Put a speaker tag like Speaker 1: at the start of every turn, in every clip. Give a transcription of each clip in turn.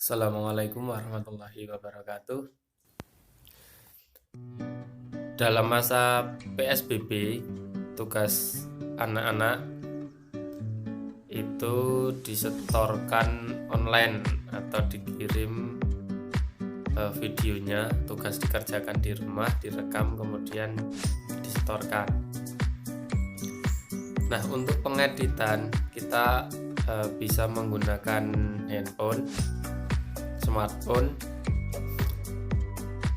Speaker 1: Assalamualaikum warahmatullahi wabarakatuh. Dalam masa PSBB, tugas anak-anak itu disetorkan online atau dikirim videonya, tugas dikerjakan di rumah, direkam kemudian disetorkan. Nah, untuk pengeditan kita bisa menggunakan handphone, smartphone.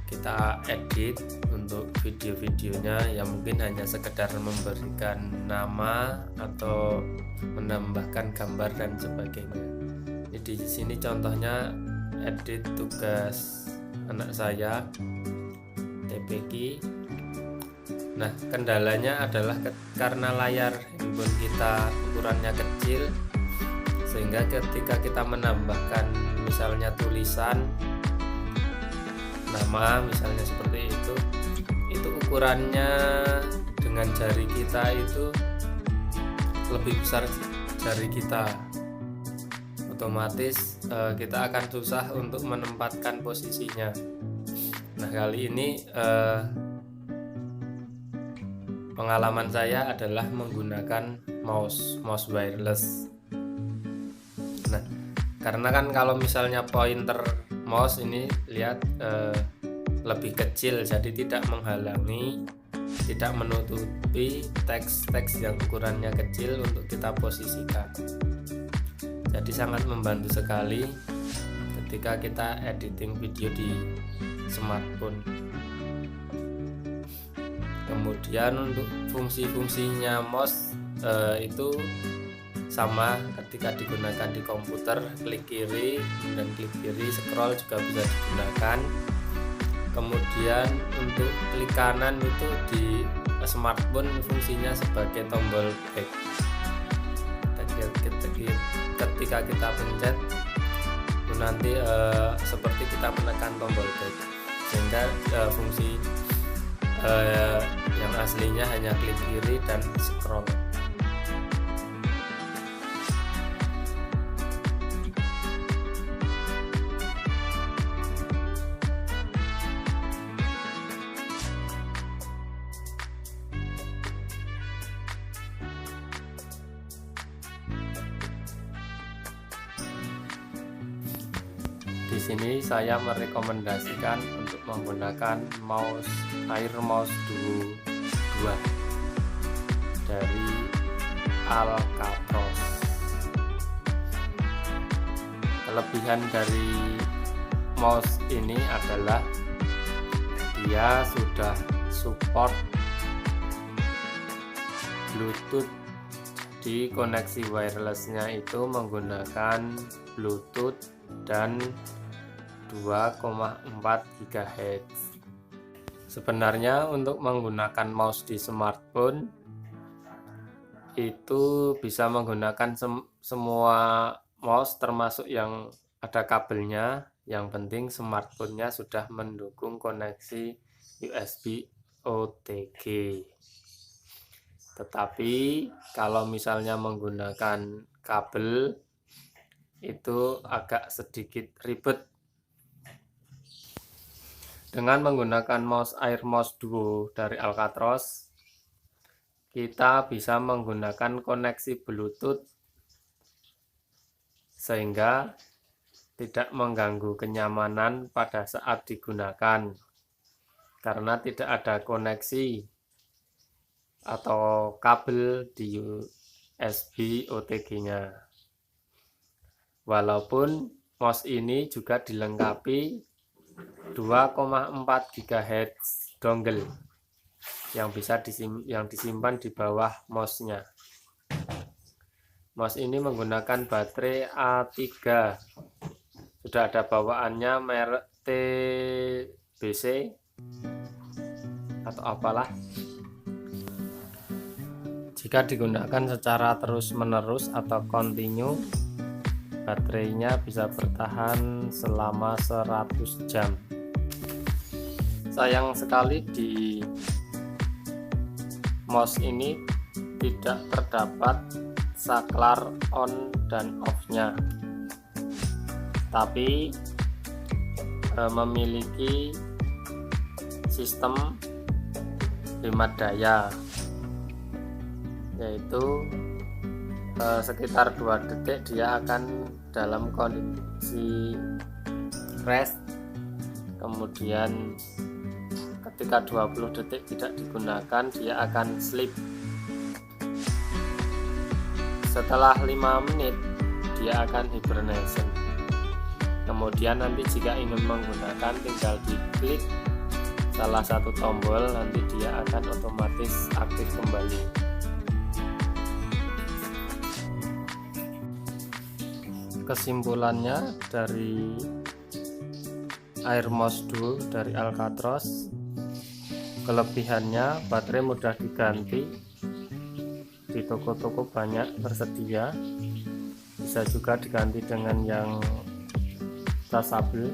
Speaker 1: Kita edit untuk video-videonya yang mungkin hanya sekedar memberikan nama atau menambahkan gambar dan sebagainya. Jadi di sini contohnya edit tugas anak saya TPQ. Nah, kendalanya adalah karena layar handphone kita ukurannya kecil, sehingga ketika kita menambahkan misalnya tulisan nama misalnya seperti itu ukurannya dengan jari kita itu lebih besar jari kita, otomatis kita akan susah untuk menempatkan posisinya. Nah, kali ini pengalaman saya adalah menggunakan mouse wireless. Nah, karena kan kalau misalnya pointer mouse ini lihat lebih kecil, jadi tidak menghalangi, tidak menutupi teks-teks yang ukurannya kecil untuk kita posisikan. Jadi sangat membantu sekali ketika kita editing video di smartphone. Kemudian untuk fungsi-fungsinya mouse itu sama ketika digunakan di komputer, klik kiri dan klik kiri, scroll juga bisa digunakan. Kemudian untuk klik kanan itu di smartphone fungsinya sebagai tombol back. Ketika kita pencet itu nanti seperti kita menekan tombol back, sehingga fungsi yang aslinya hanya klik kiri dan scroll. Di sini saya merekomendasikan untuk menggunakan Air Mouse Duo 2 dari Alcatros. Kelebihan dari mouse ini adalah dia sudah support Bluetooth. Di koneksi wirelessnya itu menggunakan Bluetooth dan 2,4 GHz. Sebenarnya untuk menggunakan mouse di smartphone itu bisa menggunakan semua mouse termasuk yang ada kabelnya. Yang penting smartphone-nya sudah mendukung koneksi USB OTG. Tetapi kalau misalnya menggunakan kabel itu agak sedikit ribet. Dengan menggunakan Air Mouse Duo dari Alcatros, kita bisa menggunakan koneksi Bluetooth sehingga tidak mengganggu kenyamanan pada saat digunakan, karena tidak ada koneksi atau kabel di USB OTG-nya. Walaupun mouse ini juga dilengkapi 2,4 GHz dongle yang bisa disimpan di bawah mouse-nya. Mouse ini menggunakan baterai A3. Sudah ada bawaannya merek TBC atau apalah. Jika digunakan secara terus-menerus atau continue, baterainya bisa bertahan selama 100 jam. Sayang sekali di mouse ini tidak terdapat saklar on dan off-nya. tapi memiliki sistem hemat daya, yaitu sekitar 2 detik dia akan dalam kondisi rest, kemudian ketika 20 detik tidak digunakan dia akan sleep. Setelah 5 menit dia akan hibernation. Kemudian nanti jika ingin menggunakan tinggal diklik salah satu tombol, nanti dia akan otomatis aktif kembali. Kesimpulannya dari Air Mouse Duo dari Alcatros, kelebihannya baterai mudah diganti, di toko-toko banyak tersedia, bisa juga diganti dengan yang chargeable,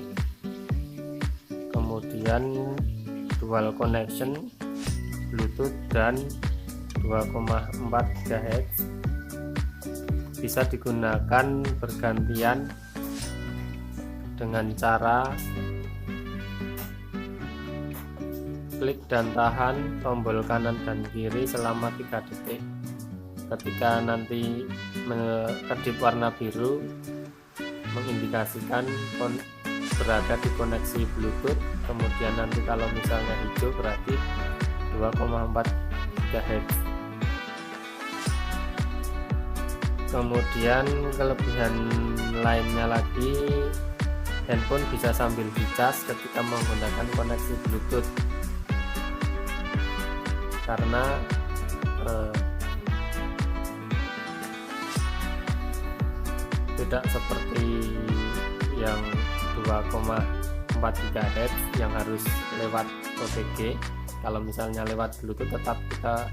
Speaker 1: kemudian dual connection Bluetooth dan 2,4 GHz, bisa digunakan bergantian dengan cara klik dan tahan tombol kanan dan kiri selama 3 detik. Ketika nanti kedip warna biru mengindikasikan berada di koneksi Bluetooth, kemudian nanti kalau misalnya hijau berarti 2,4 GHz. Kemudian kelebihan lainnya lagi, handphone bisa sambil dicas ketika menggunakan koneksi Bluetooth, karena tidak seperti yang 2,4 GHz yang harus lewat OTG. Kalau misalnya lewat Bluetooth tetap kita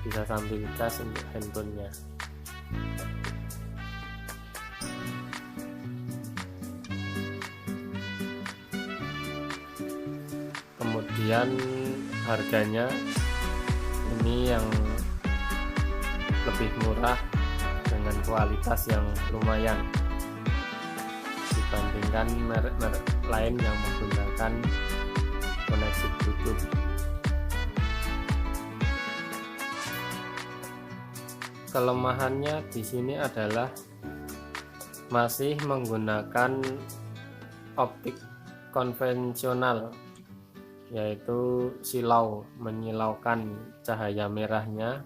Speaker 1: bisa sambil cas untuk handphonenya. Kemudian harganya ini yang lebih murah dengan kualitas yang lumayan dibandingkan merek-merek lain yang menggunakan koneksi Bluetooth. Kelemahannya di sini adalah masih menggunakan optik konvensional, yaitu silau, menyilaukan cahaya merahnya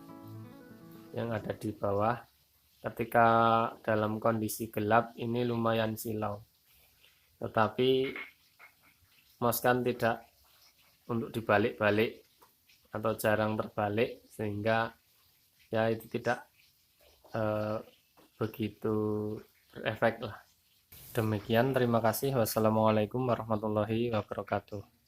Speaker 1: yang ada di bawah. Ketika dalam kondisi gelap ini lumayan silau, tetapi mouse kan tidak untuk dibalik-balik atau jarang terbalik, sehingga ya itu tidak begitu berefek lah. Demikian, terima kasih. Wassalamualaikum warahmatullahi wabarakatuh.